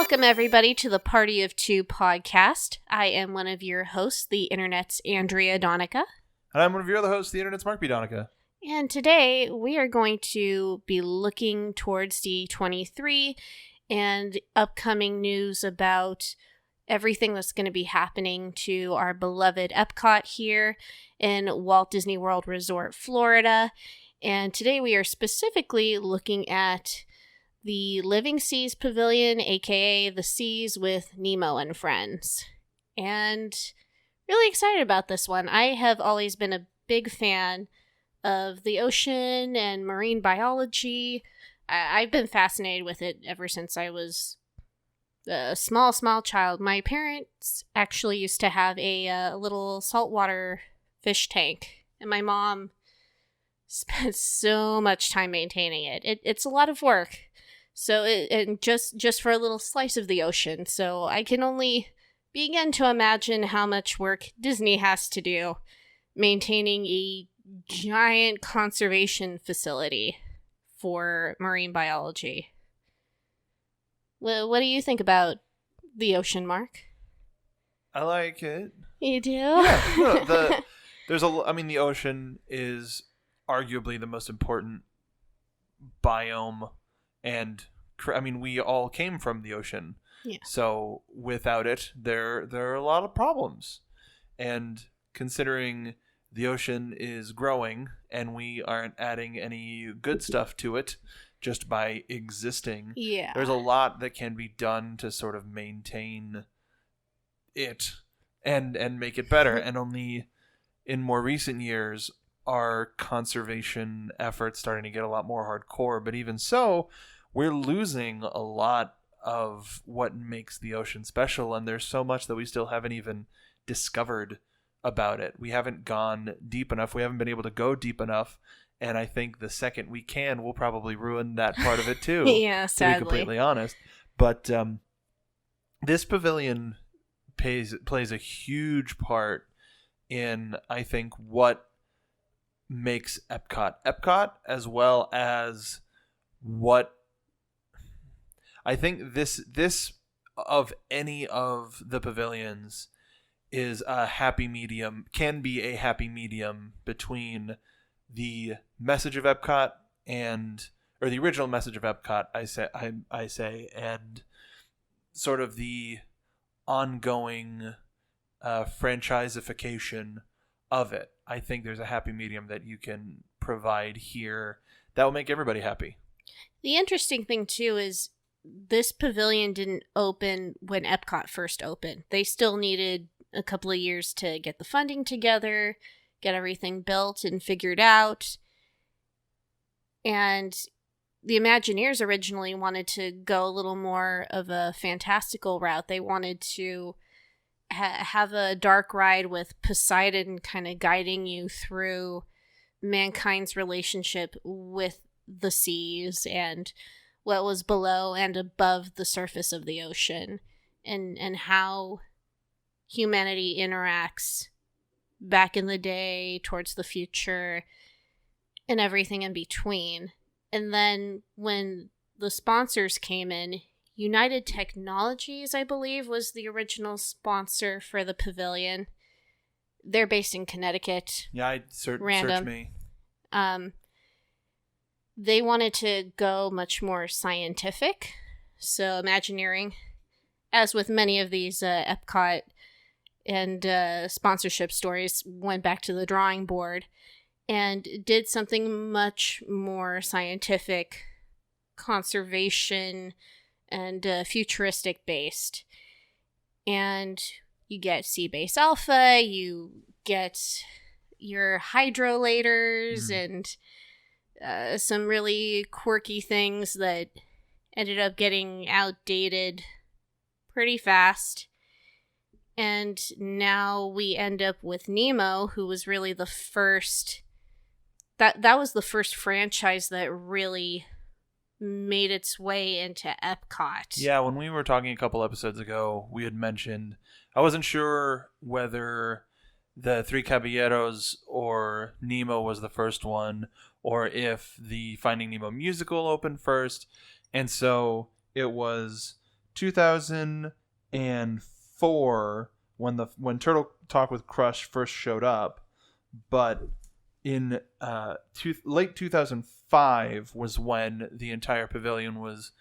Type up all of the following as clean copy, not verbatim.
Welcome, everybody, to the Party of Two podcast. I am one of your hosts, the Internet's Andrea Donica. And I'm one of your other hosts, the Internet's Mark B. Donica. And today, we are going to be looking towards D23 and upcoming news about everything that's going to be happening to our beloved Epcot here in Walt Disney World Resort, Florida. And today, we are specifically looking at the Living Seas Pavilion, aka the Seas with Nemo and Friends. And really excited about this one. I have always been a big fan of the ocean and marine biology. I've been fascinated with it ever since I was a small child. My parents actually used to have a little saltwater fish tank, and my mom spent so much time maintaining it. It's a lot of work. So, and just for a little slice of the ocean. So I can only begin to imagine how much work Disney has to do maintaining a giant conservation facility for marine biology. Well, what do you think about the ocean, Mark? I like it. You do? Yeah. No, the ocean is arguably the most important biome. And we all came from the ocean. Yeah. So without it, there are a lot of problems. And considering the ocean is growing and we aren't adding any good stuff to it just by existing, there's a lot that can be done to sort of maintain it and make it better. And only in more recent years are conservation efforts starting to get a lot more hardcore. But even so, we're losing a lot of what makes the ocean special, and there's so much that we still haven't even discovered about it. We haven't gone deep enough. We haven't been able to go deep enough, and I think the second we can, we'll probably ruin that part of it too. Yeah, sadly. To be completely honest. But this pavilion plays a huge part in, I think, what makes Epcot, as well as what I think this of any of the pavilions is a happy medium, can be a happy medium between the message of Epcot or the original message of Epcot, I say, and sort of the ongoing franchiseification of it. I think there's a happy medium that you can provide here that will make everybody happy. The interesting thing, too, is this pavilion didn't open when Epcot first opened. They still needed a couple of years to get the funding together, get everything built and figured out. And the Imagineers originally wanted to go a little more of a fantastical route. They wanted to have a dark ride with Poseidon kind of guiding you through mankind's relationship with the seas and what was below and above the surface of the ocean, and how humanity interacts back in the day, towards the future, and everything in between. And then when the sponsors came in, United Technologies, I believe, was the original sponsor for the pavilion. They're based in Connecticut. Yeah, search me. They wanted to go much more scientific. So Imagineering, as with many of these Epcot and sponsorship stories, went back to the drawing board and did something much more scientific, conservation, and futuristic based. And you get Sea Base Alpha, you get your hydrolators, and some really quirky things that ended up getting outdated pretty fast. And now we end up with Nemo, who was really the first... That was the first franchise that really made its way into Epcot. Yeah, when we were talking a couple episodes ago, we had mentioned... I wasn't sure whether the Three Caballeros or Nemo was the first one, or if the Finding Nemo musical opened first. And so it was 2004 when Turtle Talk with Crush first showed up, but in late 2005 was when the entire pavilion was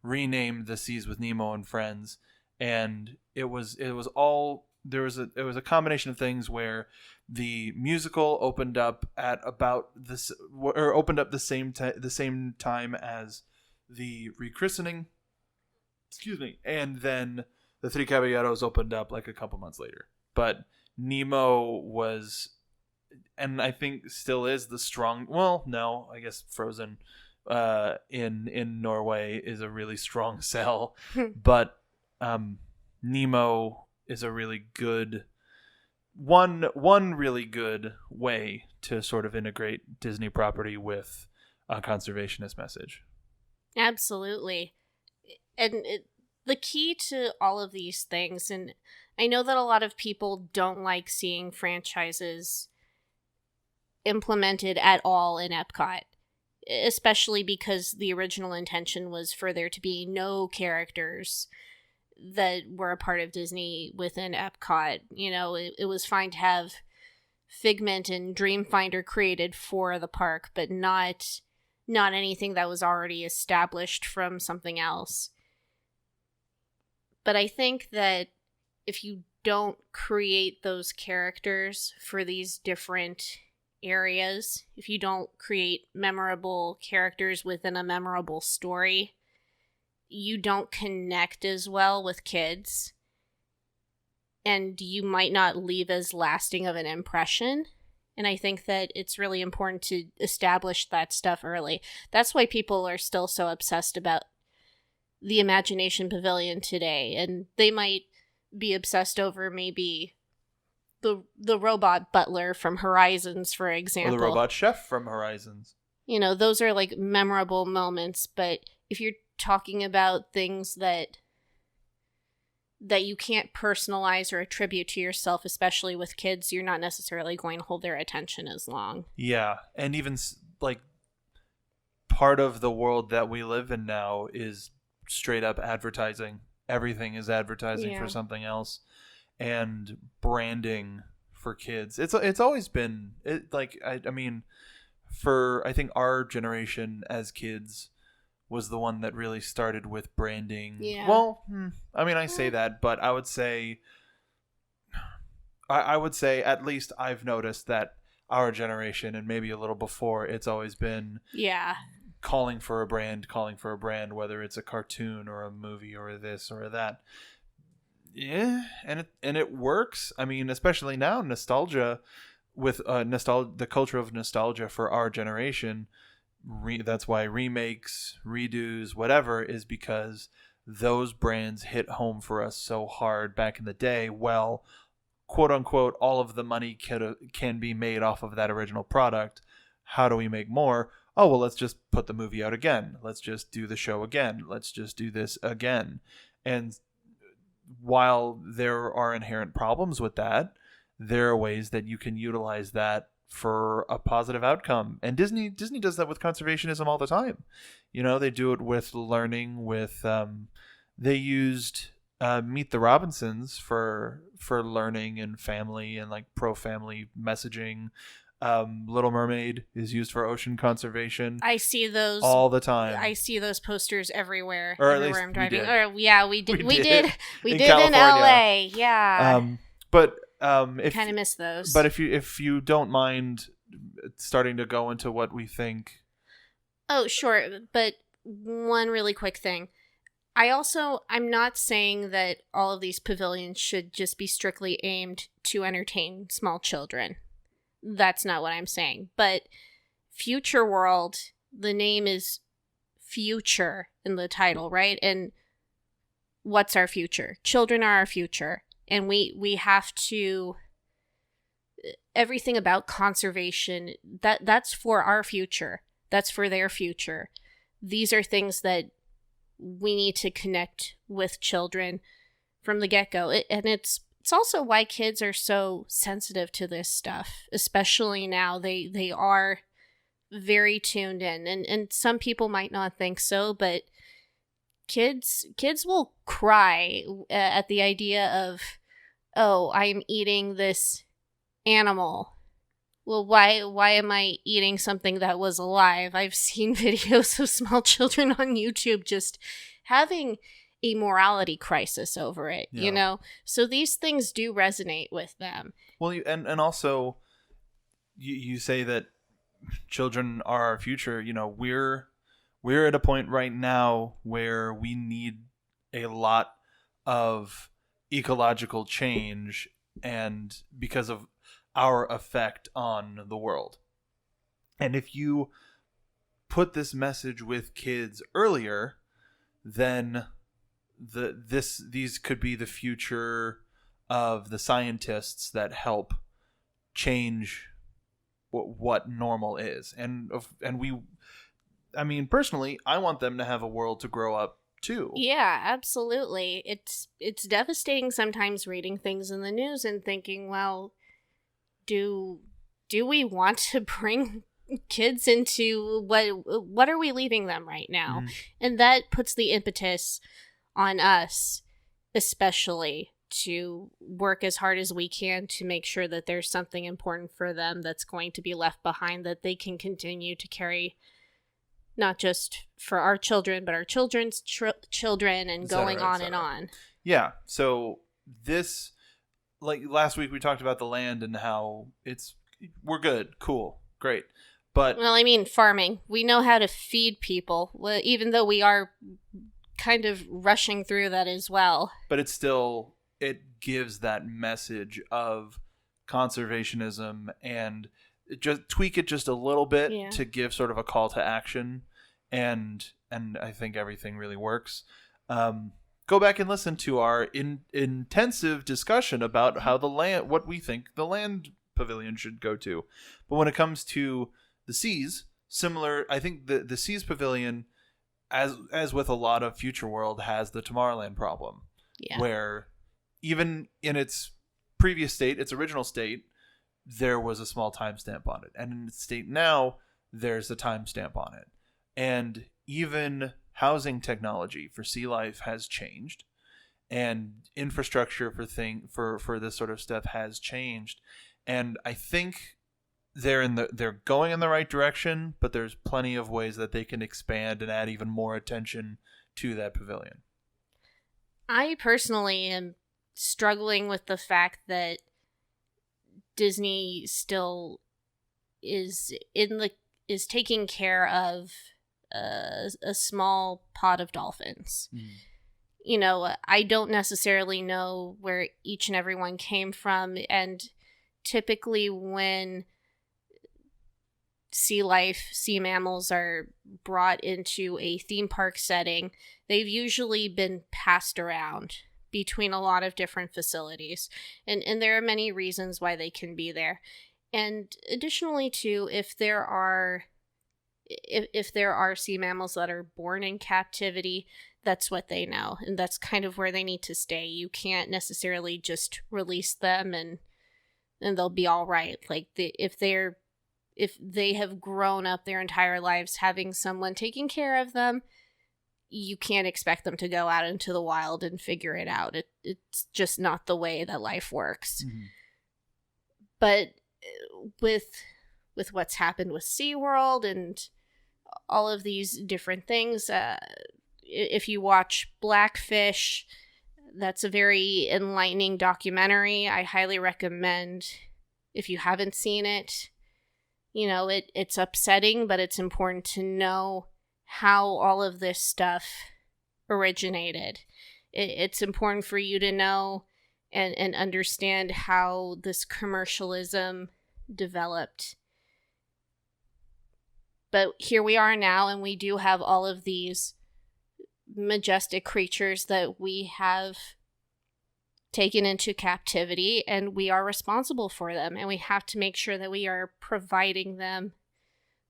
renamed The Seas with Nemo and Friends, and it was all there was a combination of things where the musical opened up at about this or opened up the same time as the rechristening, and then the Three Caballeros opened up like a couple months later. But Nemo was, and I think still is, the strong. Well, no, I guess Frozen in Norway is a really strong sell, but Nemo is a really good one really good way to sort of integrate Disney property with a conservationist message. Absolutely. And the key to all of these things, and I know that a lot of people don't like seeing franchises implemented at all in Epcot, especially because the original intention was for there to be no characters that were a part of Disney within Epcot. You know, it was fine to have Figment and Dreamfinder created for the park, but not anything that was already established from something else. But I think that if you don't create those characters for these different areas, if you don't create memorable characters within a memorable story, you don't connect as well with kids, and you might not leave as lasting of an impression. And I think that it's really important to establish that stuff early. That's why people are still so obsessed about the Imagination Pavilion today, and they might be obsessed over maybe the robot butler from Horizons, for example. Or the robot chef from Horizons. You know, those are like memorable moments, but if you're talking about things that you can't personalize or attribute to yourself, especially with kids, you're not necessarily going to hold their attention as long. Yeah, and even like part of the world that we live in now is straight up advertising. Everything is advertising for something else, and branding for kids. It's always been I mean, for I think our generation as kids was the one that really started with branding. Yeah. Well, I mean, I say that, but I would say at least I've noticed that our generation, and maybe a little before, it's always been calling for a brand, whether it's a cartoon or a movie or this or that. Yeah, and it works. I mean, especially now, nostalgia with the culture of nostalgia for our generation. That's why remakes, redos, whatever, is because those brands hit home for us so hard back in the day. Well, quote unquote, all of the money can be made off of that original product. How do we make more? Oh, well, let's just put the movie out again. Let's just do the show again. Let's just do this again. And while there are inherent problems with that, there are ways that you can utilize that for a positive outcome. And Disney does that with conservationism all the time. You know, they do it with learning, with they used Meet the Robinsons for learning and family and like pro-family messaging. Little Mermaid is used for ocean conservation. I see those all the time. I see those posters everywhere. Or everywhere I'm driving. We did in California. LA. Yeah. But kind of miss those. But if you don't mind starting to go into what we think. Oh, sure. But one really quick thing. I'm not saying that all of these pavilions should just be strictly aimed to entertain small children. That's not what I'm saying. But Future World, the name is future in the title, right? And what's our future? Children are our future. And we have to, everything about conservation, that's for our future. That's for their future. These are things that we need to connect with children from the get-go. And it's also why kids are so sensitive to this stuff, especially now. They are very tuned in. And some people might not think so, but kids will cry at the idea of, oh, I'm eating this animal. Well, why am I eating something that was alive? I've seen videos of small children on YouTube just having a morality crisis over it, you know? So these things do resonate with them. Well, and also you say that children are our future. You know, we're at a point right now where we need a lot of ecological change, and because of our effect on the world. And if you put this message with kids earlier, then these could be the future of the scientists that help change what normal is. And we, I mean, personally, I want them to have a world to grow up too. Yeah, absolutely. It's devastating sometimes reading things in the news and thinking, well, do we want to bring kids into what are we leaving them right now? Mm-hmm. And that puts the impetus on us, especially, to work as hard as we can to make sure that there's something important for them that's going to be left behind that they can continue to carry, not just for our children, but our children's children, and going on and on. Yeah. So this, like last week, we talked about the land and how we're good, cool, great. But well, I mean, farming. We know how to feed people, even though we are kind of rushing through that as well. But it gives that message of conservationism, and just tweak it just a little bit to give sort of a call to action, and I think everything really works. Go back and listen to our intensive discussion about how what we think the land pavilion should go to. But when it comes to the seas, similar, I think the Seas Pavilion, as with a lot of Future World, has the Tomorrowland problem, where even in its previous state, its original state, there was a small timestamp on it, and in its state now, there's a timestamp on it, and even housing technology for sea life has changed, and infrastructure for this sort of stuff has changed, and I think they're going in the right direction, but there's plenty of ways that they can expand and add even more attention to that pavilion. I personally am struggling with the fact that Disney still is taking care of a small pod of dolphins. Mm. You know, I don't necessarily know where each and every one came from, and typically when sea mammals are brought into a theme park setting, they've usually been passed around between a lot of different facilities, and there are many reasons why they can be there. And additionally too, if there are sea mammals that are born in captivity, that's what they know, and that's kind of where they need to stay. You can't necessarily just release them and they'll be all right. Like if they have grown up their entire lives having someone taking care of them, you can't expect them to go out into the wild and figure it out. It's just not the way that life works. Mm-hmm. But with what's happened with SeaWorld and all of these different things, if you watch Blackfish, that's a very enlightening documentary. I highly recommend if you haven't seen it. You know, it's upsetting, but it's important to know how all of this stuff originated. It's important for you to know and understand how this commercialism developed. But here we are now, and we do have all of these majestic creatures that we have taken into captivity, and we are responsible for them, and we have to make sure that we are providing them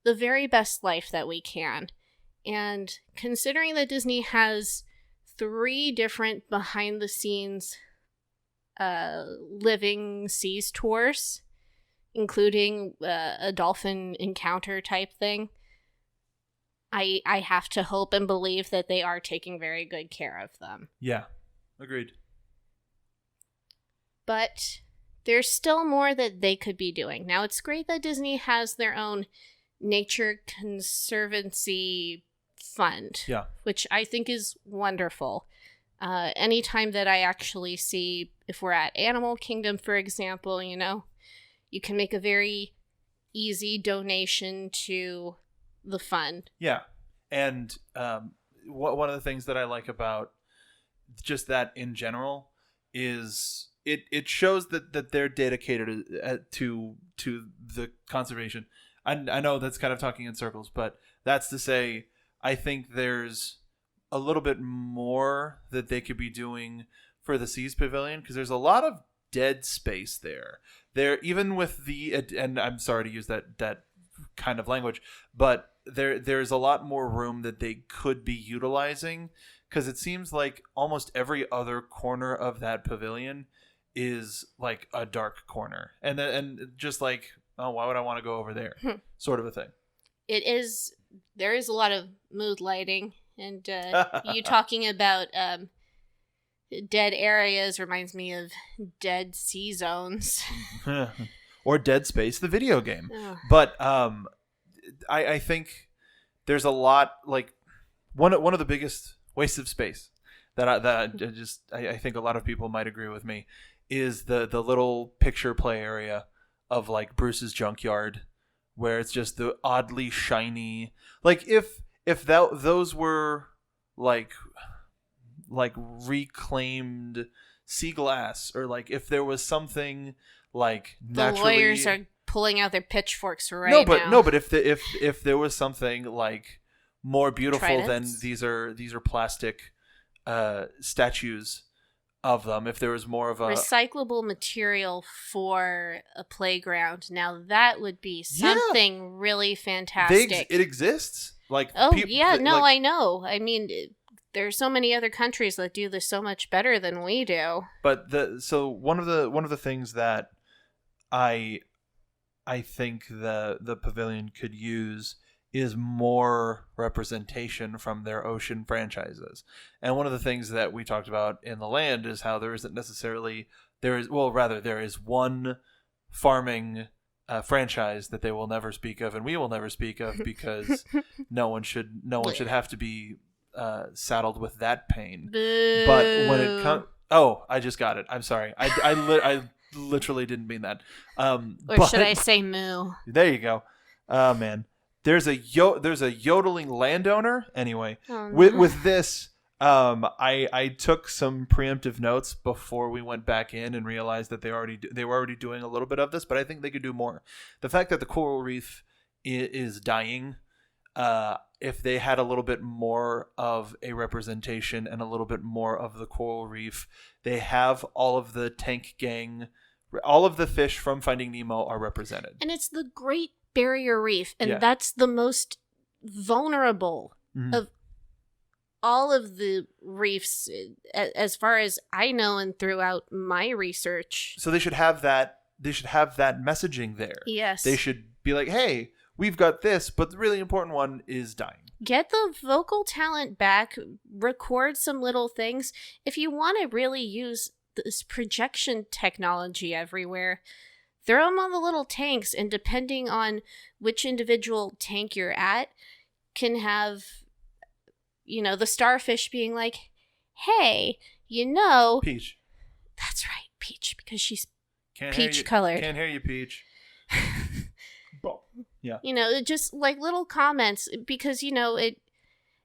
the very best life that we can. And considering that Disney has 3 different behind-the-scenes Living Seas tours, including a dolphin encounter type thing, I have to hope and believe that they are taking very good care of them. Yeah, agreed. But there's still more that they could be doing. Now, it's great that Disney has their own Nature Conservancy Fund, Yeah. which I think is wonderful. Anytime that I actually see, if we're at Animal Kingdom, for example, you can make a very easy donation to the fund. Yeah. And one of the things that I like about just that in general is it shows that they're dedicated to the conservation. I know that's kind of talking in circles, but that's to say, I think there's a little bit more that they could be doing for the Seas Pavilion, because there's a lot of dead space there. There, even with and I'm sorry to use that kind of language, but there's a lot more room that they could be utilizing, because it seems like almost every other corner of that pavilion is like a dark corner, and just like, oh, why would I want to go over there? Sort of a thing. There is a lot of mood lighting, and you talking about dead areas reminds me of Dead Sea Zones. Or Dead Space, the video game. Oh. But I think there's a lot, like one of the biggest wastes of space that I think a lot of people might agree with me is the little picture play area of like Bruce's Junkyard, where it's just the oddly shiny, like if those were like reclaimed sea glass, or like if there was something like naturally, the lawyers are pulling out their pitchforks now. But if there was something like more beautiful than these are plastic statues of them, if there was more of a recyclable material for a playground, now that would be something really fantastic. It exists. Like, I know. I mean, there's so many other countries that do this so much better than we do. But one of the things that I think the pavilion could use is more representation from their ocean franchises. And one of the things that we talked about in the land is how there is one farming franchise that they will never speak of, and we will never speak of, because no one should have to be saddled with that pain. Boo. But when it comes, I just got it. I'm sorry. I literally didn't mean that. Should I say moo? There you go. Oh man, there's a yodeling landowner. Anyway, oh, no. with this, I took some preemptive notes before we went back in and realized that they were already doing a little bit of this, but I think they could do more. The fact that the coral reef is dying, if they had a little bit more of a representation and a little bit more of the coral reef, they have all of the tank gang, all of the fish from Finding Nemo are represented. And it's the Great Barrier Reef, and that's the most vulnerable of all of the reefs, as far as I know and throughout my research. So they should have that messaging there. Yes. They should be like, hey, we've got this, but the really important one is dying. Get the vocal talent back, record some little things. If you want to really use this projection technology everywhere, throw them on the little tanks, and depending on which individual tank you're at, can have, the starfish being like, hey, Peach. That's right, Peach, because she's Can't peach colored. Can't hear you, Peach. Yeah. Just like little comments, because, it,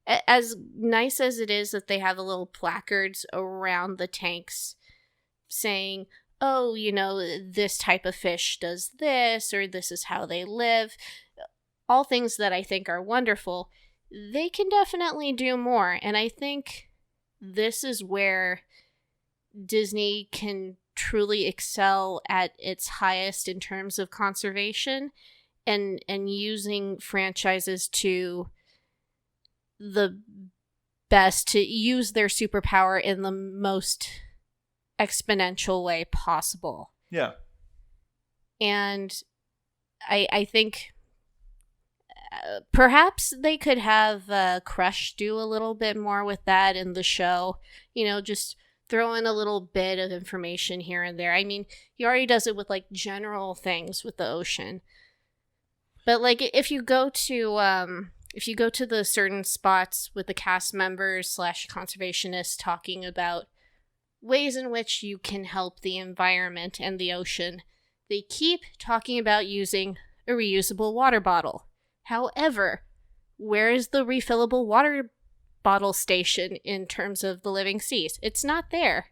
as nice as it is that they have the little placards around the tanks saying, oh, this type of fish does this, or this is how they live, all things that I think are wonderful, they can definitely do more. And I think this is where Disney can truly excel at its highest in terms of conservation and using franchises to the best, to use their superpower in the most exponential way possible. Yeah. And I think perhaps they could have Crush do a little bit more with that in the show. Just throw in a little bit of information here and there. I mean, he already does it with like general things with the ocean. But like if you go to the certain spots with the cast members / conservationists talking about ways in which you can help the environment and the ocean, they keep talking about using a reusable water bottle. However, where is the refillable water bottle station in terms of the Living Seas? It's not there.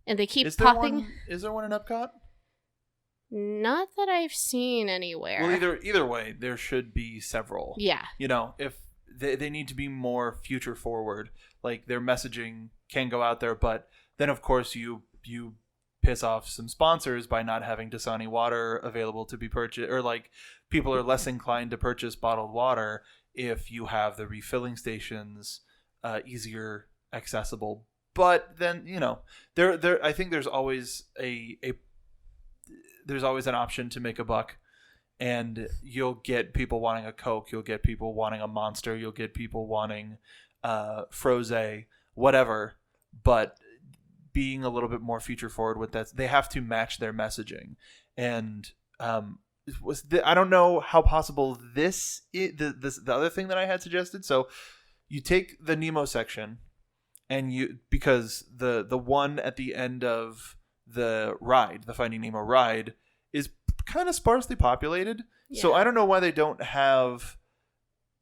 And they keep popping. Is there one in Epcot? Not that I've seen anywhere. Well, either way, there should be several. Yeah. If they need to be more future forward, like their messaging can go out there, but then of course you piss off some sponsors by not having Dasani water available to be purchased, or like people are less inclined to purchase bottled water if you have the refilling stations easier accessible. But then there I think there's always there's always an option to make a buck, and you'll get people wanting a Coke, you'll get people wanting a Monster, you'll get people wanting Froze, whatever. But being a little bit more future forward with that, they have to match their messaging. And I don't know how possible this is, the other thing that I had suggested. So you take the Nemo section, and because the one at the end of the ride, the Finding Nemo ride, is kind of sparsely populated. Yeah. So I don't know why they don't have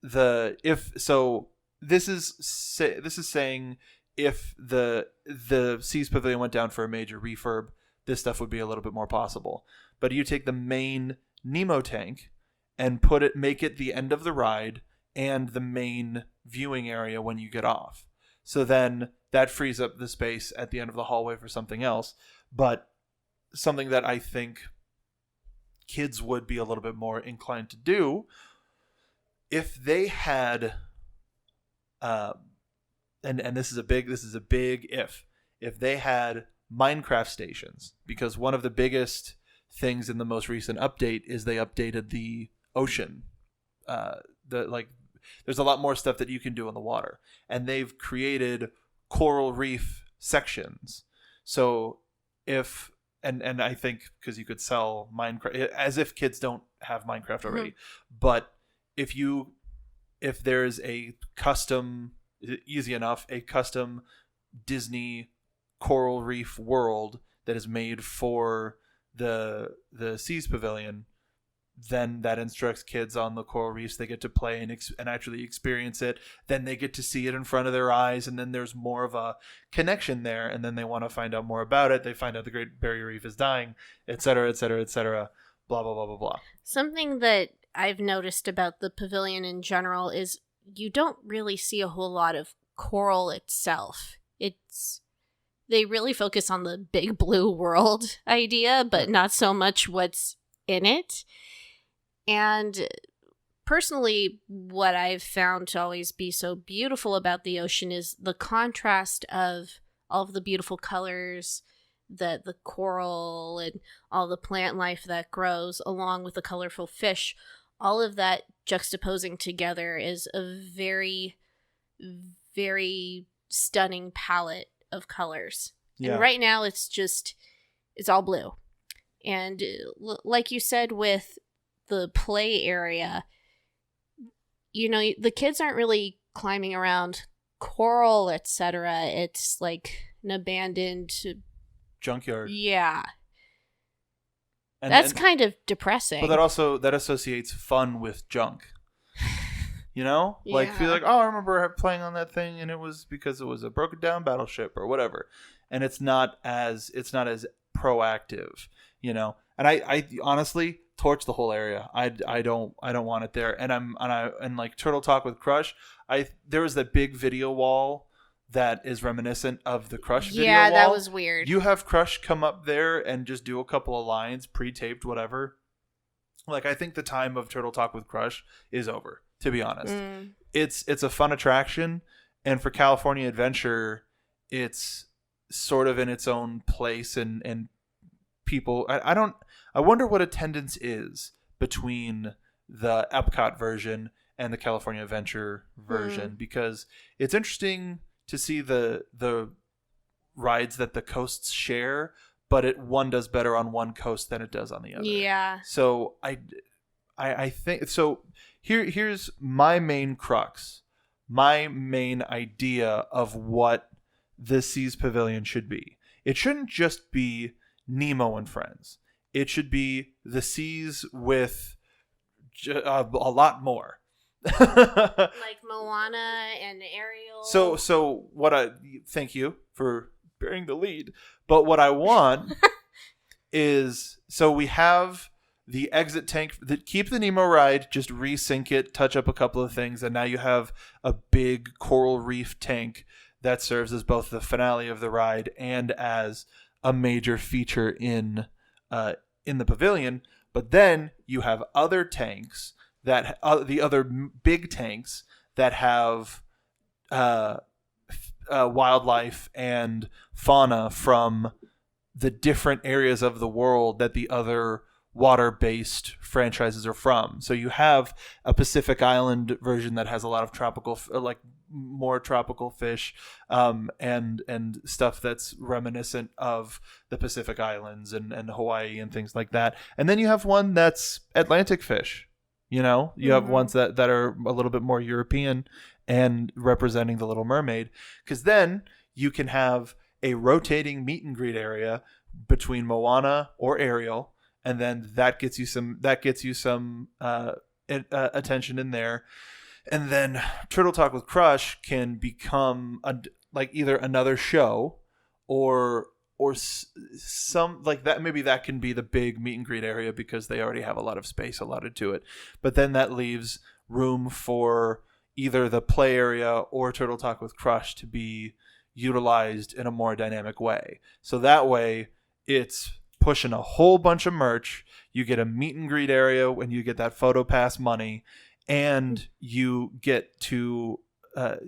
this is saying if the Seas Pavilion went down for a major refurb, this stuff would be a little bit more possible. But you take the main Nemo tank and make it the end of the ride and the main viewing area when you get off. So then that frees up the space at the end of the hallway for something else. But something that I think kids would be a little bit more inclined to do if they had and this is a big if they had Minecraft stations, because one of the biggest things in the most recent update is they updated the ocean. There's a lot more stuff that you can do in the water, and they've created coral reef sections. So if and I think because you could sell Minecraft, as if kids don't have Minecraft already, but if there's a custom, easy enough, a custom Disney coral reef world that is made for the Seas Pavilion, then that instructs kids on the coral reefs. They get to play and actually experience it. Then they get to see it in front of their eyes, and then there's more of a connection there. And then they want to find out more about it. They find out the Great Barrier Reef is dying, et cetera, et cetera, et cetera, blah, blah, blah, blah, blah. Something that I've noticed about the pavilion in general is you don't really see a whole lot of coral itself. They really focus on the big blue world idea, but not so much what's in it. And personally, what I've found to always be so beautiful about the ocean is the contrast of all of the beautiful colors, the coral and all the plant life that grows, along with the colorful fish. All of that juxtaposing together is a very, very stunning palette of colors. Yeah. And right now it's all blue. And like you said with the play area, the kids aren't really climbing around coral, etc. It's like an abandoned junkyard. Yeah. That's kind of depressing. But that associates fun with junk. Like, yeah. Feel like, oh, I remember playing on that thing, and it was because it was a broken down battleship or whatever. And it's not as proactive, And I honestly torch the whole area. I don't want it there. And like Turtle Talk with Crush, there was that big video wall that is reminiscent of the Crush video wall. Yeah, that was weird. You have Crush come up there and just do a couple of lines, pre-taped, whatever. Like, I think the time of Turtle Talk with Crush is over, to be honest. It's a fun attraction, and for California Adventure, it's sort of in its own place, and people, I wonder what attendance is between the Epcot version and the California Adventure version, because it's interesting to see the rides that the coasts share, but one does better on one coast than it does on the other. Yeah. So I think so. Here's my main crux, my main idea of what the Seas Pavilion should be. It shouldn't just be Nemo and friends. It should be the seas with a lot more. Like Moana and Ariel. So what I thank you for bearing the lead. But what I want is, so we have the exit tank that keep the Nemo ride, just resync it, touch up a couple of things, and now you have a big coral reef tank that serves as both the finale of the ride and as a major feature in the pavilion. But then you have other tanks that the other big tanks that have wildlife and fauna from the different areas of the world that the other water-based franchises are from. So you have a Pacific Island version that has a lot of tropical, like more tropical fish, and stuff that's reminiscent of the Pacific Islands and Hawaii and things like that. And then you have one that's Atlantic fish. You know, you have ones that are a little bit more European and representing the Little Mermaid, because then you can have a rotating meet and greet area between Moana or Ariel, and then that gets you some attention in there. And then Turtle Talk with Crush can become like either another show or some like that. Maybe that can be the big meet and greet area because they already have a lot of space allotted to it. But then that leaves room for either the play area or Turtle Talk with Crush to be utilized in a more dynamic way. So that way it's pushing a whole bunch of merch. You get a meet and greet area when you get that photo pass money, and you get to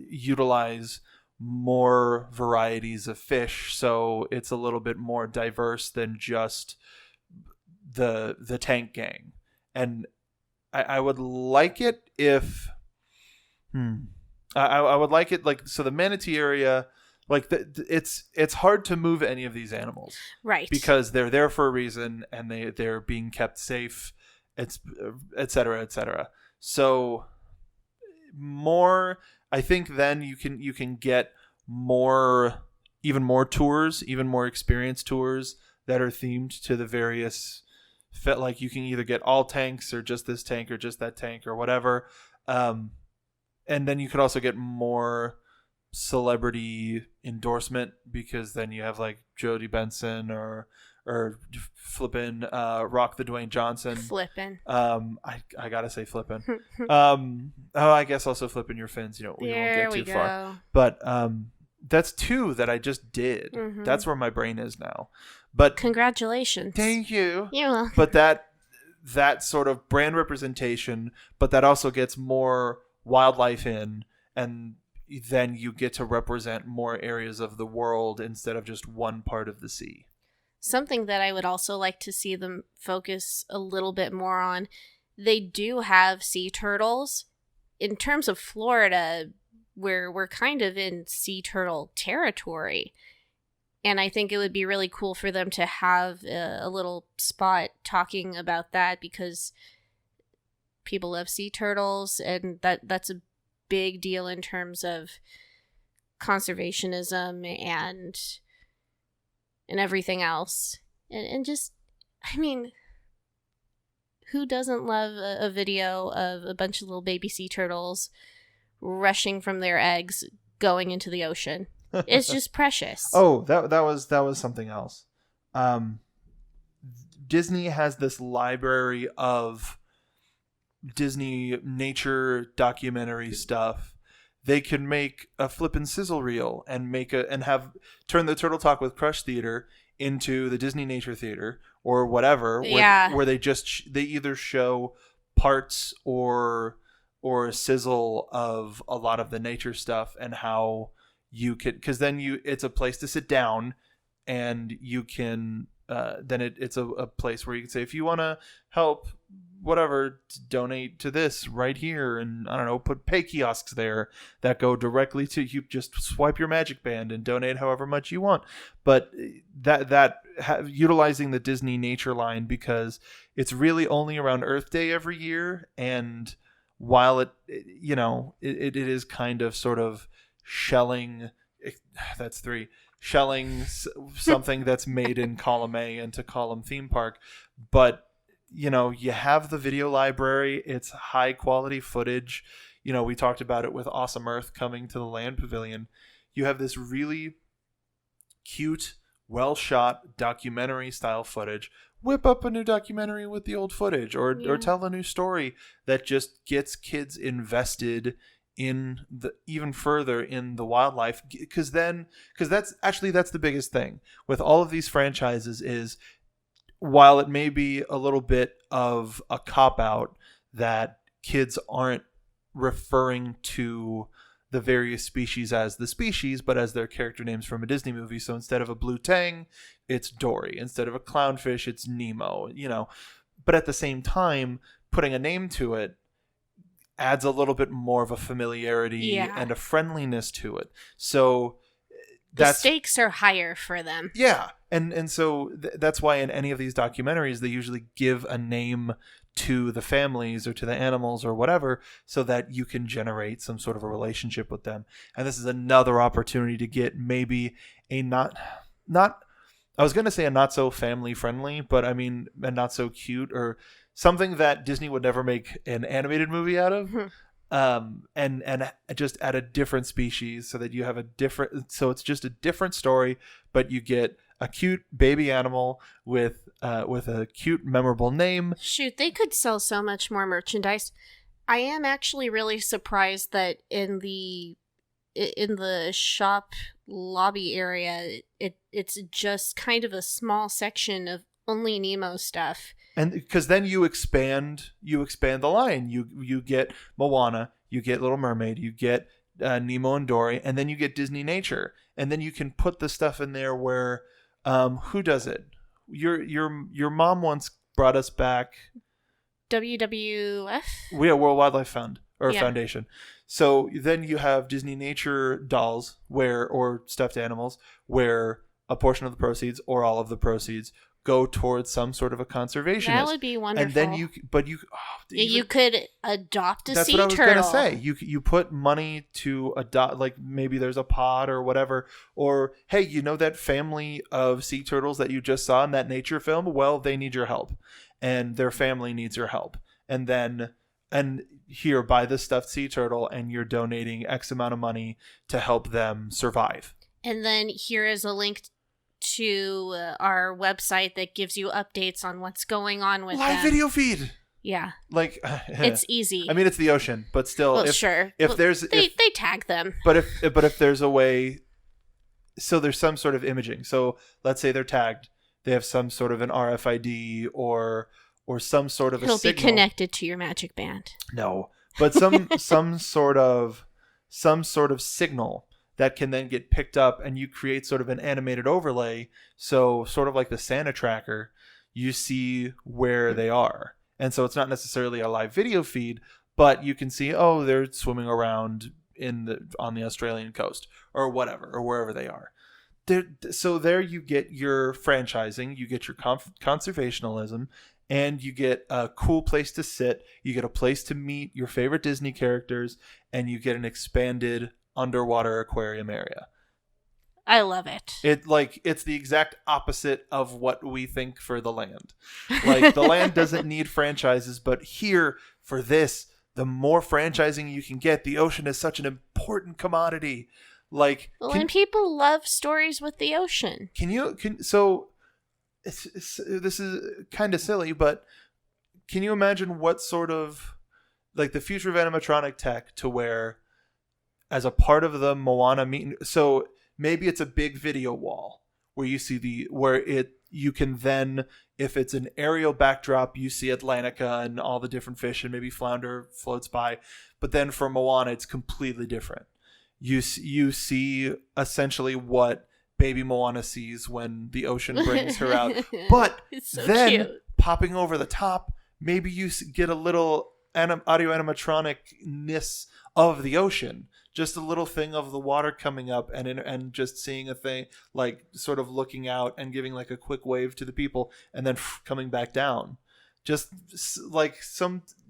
utilize more varieties of fish. So it's a little bit more diverse than just the tank gang. And I would like it if I would like it like, so the manatee area, like it's hard to move any of these animals, right? Because they're there for a reason and they're being kept safe, et cetera, et cetera. So more, I think then you can get even more tours, even more experienced tours that are themed to the various like you can either get all tanks or just this tank or just that tank or whatever. And then you could also get more celebrity endorsement, because then you have like Jodie Benson or flippin' Rock the Dwayne Johnson. Flippin'. I gotta say flippin'. I guess also flipping your fins. You know, we won't get too far. But that's two that I just did. Mm-hmm. That's where my brain is now. But congratulations. Thank you. You're welcome. But that sort of brand representation, but that also gets more wildlife in, and then you get to represent more areas of the world instead of just one part of the sea. Something that I would also like to see them focus a little bit more on, they do have sea turtles. In terms of Florida, we're kind of in sea turtle territory. And I think it would be really cool for them to have a little spot talking about that, because people love sea turtles, and that's a big deal in terms of conservationism and everything else. And just, I mean, who doesn't love a video of a bunch of little baby sea turtles rushing from their eggs going into the ocean? It's just precious. Oh, that was something else. Disney has this library of Disney nature documentary stuff. They could make a flippin' sizzle reel and turn the Turtle Talk with Crush Theater into the Disney Nature Theater or whatever, where they either show parts or a sizzle of a lot of the nature stuff, and how you could, because then it's a place to sit down, and you can then it's a place where you can say, if you want to help whatever, donate to this right here, and I don't know, put pay kiosks there that go directly to you. Just swipe your Magic Band and donate however much you want. But utilizing the Disney Nature line, because it's really only around Earth Day every year, and while it is kind of sort of shelling something that's made in column A into column theme park, but you have the video library. It's high quality footage. We talked about it with Awesome Earth coming to the Land Pavilion. You have this really cute, well shot documentary style footage. Whip up a new documentary with the old footage, or tell a new story that just gets kids invested in even further in the wildlife, because that's the biggest thing with all of these franchises is, while it may be a little bit of a cop-out that kids aren't referring to the various species as the species, but as their character names from a Disney movie. So instead of a blue tang, it's Dory. Instead of a clownfish, it's Nemo. But at the same time, putting a name to it adds a little bit more of a familiarity and a friendliness to it. So the stakes are higher for them. Yeah. And so that's why in any of these documentaries, they usually give a name to the families or to the animals or whatever, so that you can generate some sort of a relationship with them. And this is another opportunity to get maybe a not I was going to say a not so family friendly, but I mean, a not so cute, or something that Disney would never make an animated movie out of. And just add a different species, so that you have it's just a different story, but you get a cute baby animal with a cute, memorable name. Shoot, they could sell so much more merchandise. I am actually really surprised that in the shop lobby area, it's just kind of a small section of only Nemo stuff. And because then you expand the line. You get Moana, you get Little Mermaid, you get Nemo and Dory, and then you get Disney Nature, and then you can put the stuff in there where who does it? Your mom once brought us back WWF. World Wildlife Fund or Foundation. So then you have Disney Nature dolls or stuffed animals where a portion of the proceeds or all of the proceeds go towards some sort of a conservationist. That would be wonderful. And then you could adopt a sea turtle. That's what I was going to say. You put money to adopt, like maybe there's a pod or whatever, or hey, that family of sea turtles that you just saw in that nature film? Well, they need your help, and their family needs your help. And here, buy this stuffed sea turtle, and you're donating X amount of money to help them survive. And then here is a link to our website that gives you updates on what's going on with live video feed. Yeah, like it's easy. I mean, it's the ocean, but still, they tag them. But if there's a way, so there's some sort of imaging. So let's say they're tagged, they have some sort of an RFID or some sort of a signal. It'll be connected to your Magic Band. No, but some sort of signal that can then get picked up, and you create sort of an animated overlay. So sort of like the Santa tracker, you see where they are. And so it's not necessarily a live video feed, but you can see, they're swimming around on the Australian coast or whatever, or wherever they are. So there you get your franchising, you get your conservationalism, and you get a cool place to sit. You get a place to meet your favorite Disney characters, and you get an expanded underwater aquarium area. I love it. It's the exact opposite of what we think for the land. Like, the land doesn't need franchises, but here, for this, the more franchising you can get, the ocean is such an important commodity. And people love stories with the ocean. So this is kind of silly, but can you imagine what sort of, like, the future of animatronic tech to where, as a part of the Moana meeting, so maybe it's a big video wall where you see you can then, if it's an aerial backdrop, you see Atlantica and all the different fish, and maybe flounder floats by. But then for Moana, it's completely different. You see essentially what baby Moana sees when the ocean brings her out. But so then cute. Popping over the top, maybe you get a little audio animatronic-ness of the ocean. Just a little thing of the water coming up and just seeing a thing, like sort of looking out and giving like a quick wave to the people and then coming back down. Just like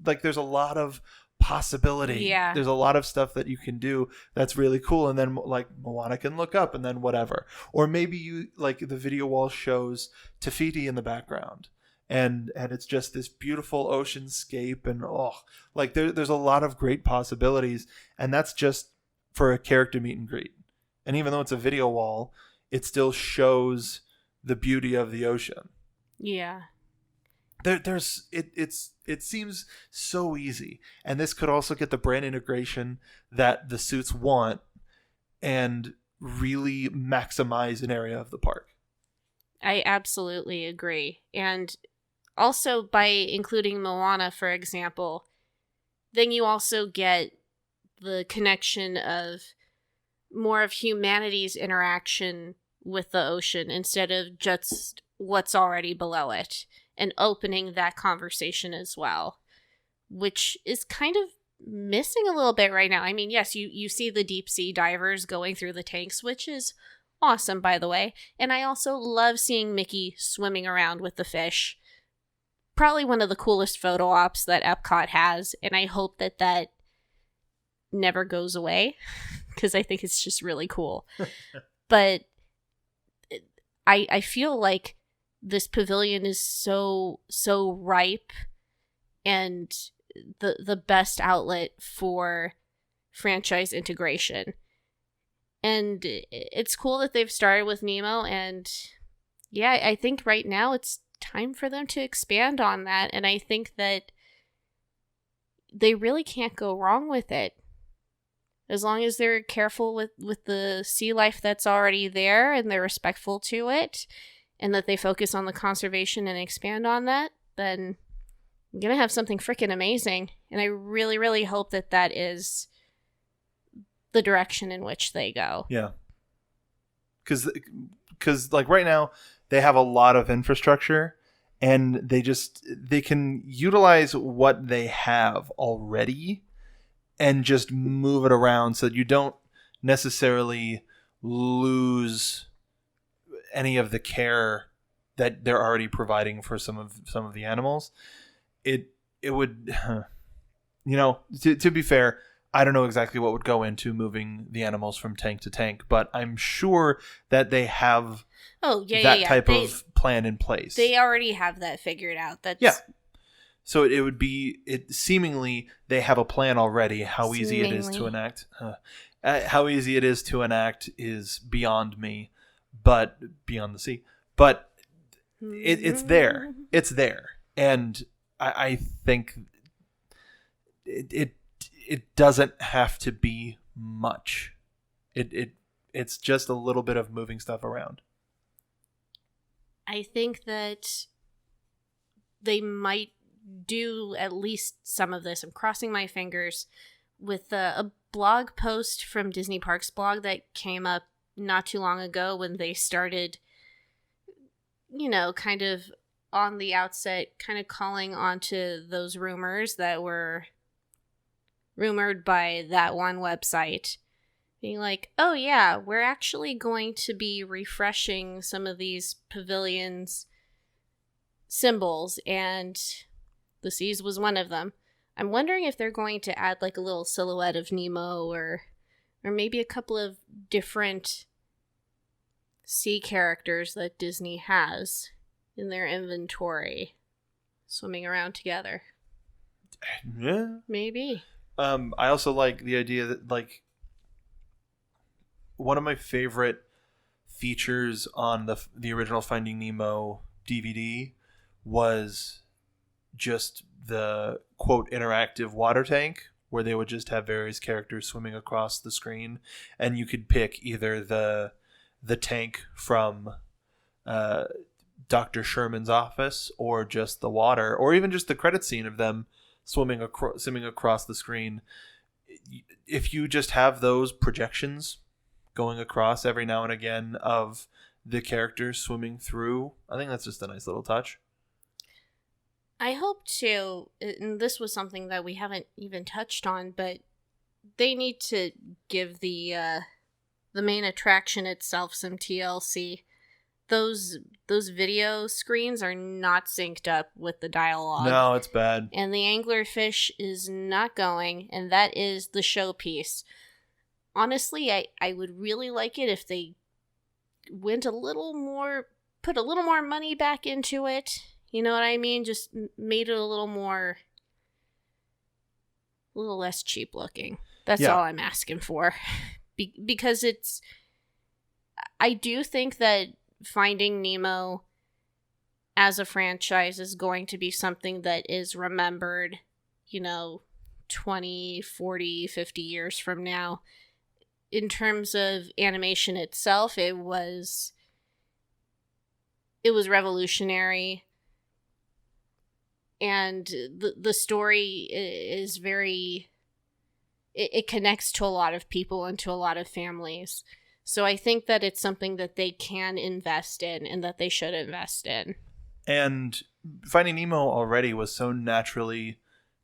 there's a lot of possibility. Yeah. There's a lot of stuff that you can do that's really cool. And then like Moana can look up and then whatever. Or maybe you like the video wall shows Te in the background. And it's just this beautiful oceanscape, and like there's a lot of great possibilities, and that's just for a character meet and greet. And even though it's a video wall, it still shows the beauty of the ocean. Yeah. It seems so easy, and this could also get the brand integration that the suits want, and really maximize an area of the park. I absolutely agree, and also, by including Moana, for example, then you also get the connection of more of humanity's interaction with the ocean instead of just what's already below it, and opening that conversation as well, which is kind of missing a little bit right now. I mean, yes, you see the deep sea divers going through the tanks, which is awesome, by the way, and I also love seeing Mickey swimming around with the fish. Probably one of the coolest photo ops that Epcot has, and I hope that never goes away because I think it's just really cool. But I feel like this pavilion is so ripe and the best outlet for franchise integration. And it's cool that they've started with Nemo, and yeah, I think right now it's time for them to expand on that, and I think that they really can't go wrong with it as long as they're careful with the sea life that's already there and they're respectful to it, and that they focus on the conservation and expand on that. Then I'm gonna have something freaking amazing, and I really, really hope that is the direction in which they go. Yeah, because like right now they have a lot of infrastructure, and they can utilize what they have already and just move it around so that you don't necessarily lose any of the care that they're already providing for some of the animals. It would, to be fair, I don't know exactly what would go into moving the animals from tank to tank, but I'm sure that they have that type of plan in place. They already have that figured out. So it would be seemingly they have a plan already. How easy it is to enact. How easy it is to enact is beyond me, but beyond the sea. But it's there. It's there, and I think it doesn't have to be much. It's just a little bit of moving stuff around. I think that they might do at least some of this. I'm crossing my fingers with a blog post from Disney Parks blog that came up not too long ago when they started, kind of on the outset, kind of calling onto those rumors that were rumored by that one website, being like, oh yeah, we're actually going to be refreshing some of these pavilions symbols, and the seas was one of them. I'm wondering if they're going to add like a little silhouette of Nemo or maybe a couple of different sea characters that Disney has in their inventory swimming around together. Yeah. Maybe. I also like the idea that, like, one of my favorite features on the original Finding Nemo DVD was just the, quote, interactive water tank, where they would just have various characters swimming across the screen, and you could pick either the tank from Dr. Sherman's office, or just the water, or even just the credit scene of them swimming across the screen. If you just have those projections going across every now and again of the characters swimming through, I think that's just a nice little touch. I hope to, and this was something that we haven't even touched on, but they need to give the main attraction itself some TLC. Those video screens are not synced up with the dialogue. No, it's bad. And the anglerfish is not going, and that is the showpiece. Honestly, I would really like it if they went a little more, put a little more money back into it. You know what I mean? Just made it a little less cheap looking. That's all I'm asking for. Because I do think that Finding Nemo as a franchise is going to be something that is remembered, 20, 40, 50 years from now. In terms of animation itself, it was revolutionary. And the story is very... It connects to a lot of people and to a lot of families. So I think that it's something that they can invest in and that they should invest in. And Finding Nemo already was so naturally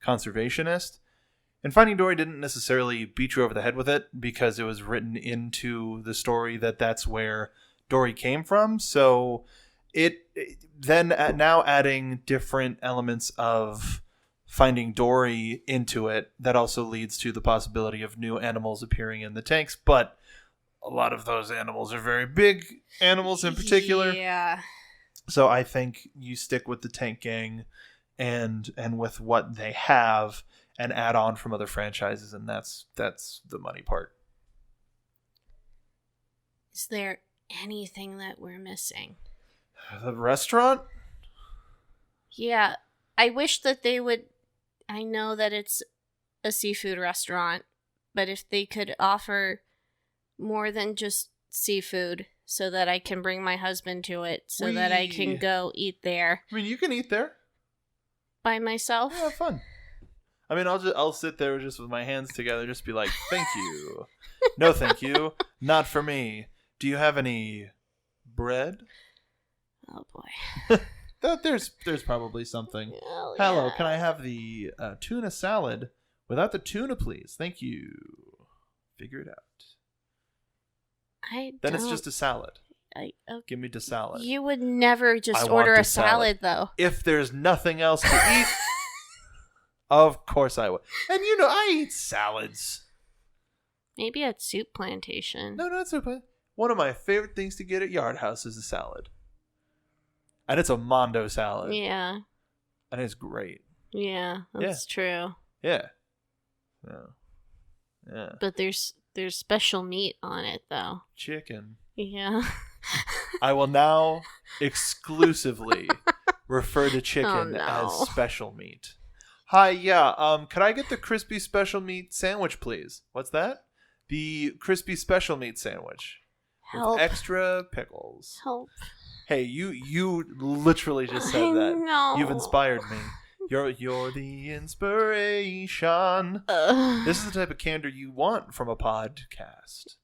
conservationist. And Finding Dory didn't necessarily beat you over the head with it because it was written into the story that that's where Dory came from. So now adding different elements of Finding Dory into it, that also leads to the possibility of new animals appearing in the tanks. But a lot of those animals are very big animals in particular. Yeah. So I think you stick with the Tank Gang and with what they have and add on from other franchises, and that's the money part. Is there anything that we're missing? The restaurant? Yeah. I wish that they would... I know that it's a seafood restaurant, but if they could offer more than just seafood so that I can bring my husband to it, so that I can go eat there. I mean, you can eat there. By myself? Yeah, have fun. I mean, I'll sit there just with my hands together, just be like, thank you. No, thank you. Not for me. Do you have any bread? Oh, boy. There's probably something. Oh, Hello, yeah. can I have the tuna salad without the tuna, please? Thank you. Figure it out. Then it's just a salad. Okay. Give me the salad. You would never just I order want a the salad. though. If there's nothing else to eat, of course I would. And I eat salads. Maybe at Soup Plantation. No, not soup. One of my favorite things to get at Yard House is a salad. And it's a Mondo salad. Yeah. And it's great. Yeah, that's true. Yeah. Yeah. But there's special meat on it, though. Chicken. Yeah. I will now exclusively refer to chicken as special meat. Hi, yeah. Could I get the crispy special meat sandwich, please? What's that? The crispy special meat sandwich. Help. With extra pickles. Help. Hey, you literally just said that. No. You've inspired me. You're the inspiration. This is the type of candor you want from a podcast.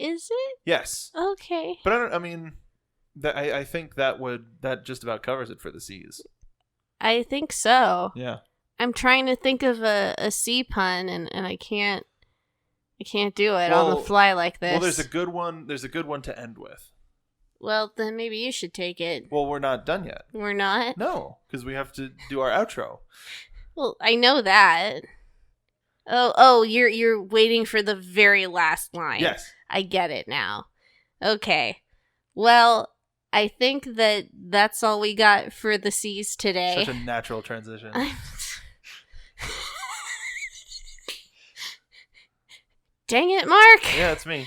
Is it? Yes. Okay. But I think that just about covers it for the C's. I think so. Yeah. I'm trying to think of a C pun and I can't do it on the fly like this. Well, there's a good one. There's a good one to end with. Well, then maybe you should take it. Well, we're not done yet. We're not? No, because we have to do our outro. Well, I know that. Oh, you're waiting for the very last line. Yes. I get it now. Okay. Well, I think that's all we got for the C's today. Such a natural transition. Dang it, Mark! Yeah, it's me.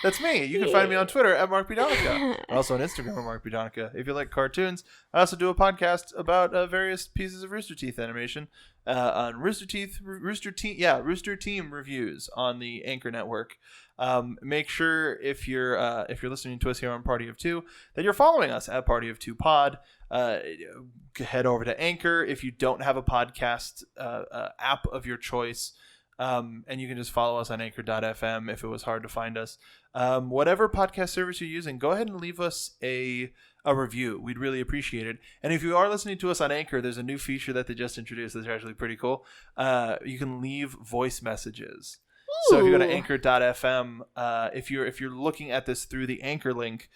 That's me. You can find me on Twitter at Mark B. Donica. Also on Instagram at Mark B. Donica. If you like cartoons, I also do a podcast about various pieces of Rooster Teeth animation on Rooster Team reviews on the Anchor Network. Make sure if you're listening to us here on Party of Two that you're following us at Party of Two Pod. Head over to Anchor if you don't have a podcast app of your choice. And you can just follow us on anchor.fm if it was hard to find us. Whatever podcast service you're using, go ahead and leave us a a review. We'd really appreciate it. And if you are listening to us on Anchor, there's a new feature that they just introduced that's actually pretty cool. You can leave voice messages. Ooh. So if you go to anchor.fm, if you're looking at this through the Anchor link,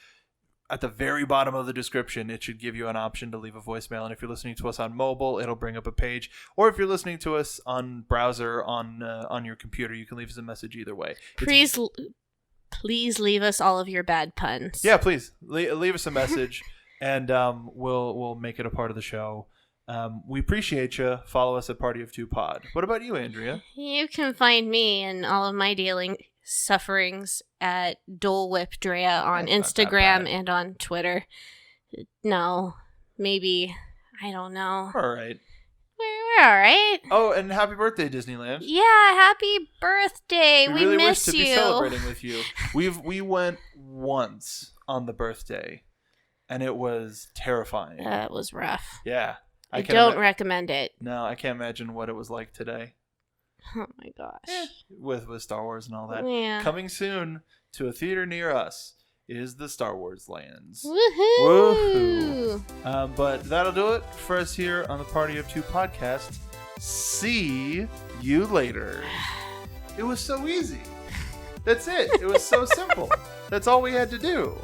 at the very bottom of the description, it should give you an option to leave a voicemail. And if you're listening to us on mobile, it'll bring up a page. Or if you're listening to us on browser on your computer, you can leave us a message either way. Please leave us all of your bad puns. Yeah, please leave us a message, and we'll make it a part of the show. We appreciate you. Follow us at Party of Two Pod. What about you, Andrea? You can find me and all of my sufferings at Dole Whip Drea on Instagram and on Twitter. No, maybe, I don't know. All right. We're all right. Oh, and happy birthday, Disneyland. Yeah, happy birthday. We really miss wish you. To be celebrating with you. We went once on the birthday, and it was terrifying. It was rough. Yeah. I don't recommend it. No, I can't imagine what it was like today. Oh my gosh. With Star Wars and all that. Yeah. Coming soon to a theater near us is the Star Wars lands. Woohoo! But that'll do it for us here on the Party of Two podcast. See you later. It was so easy. That's it. It was so simple. That's all we had to do.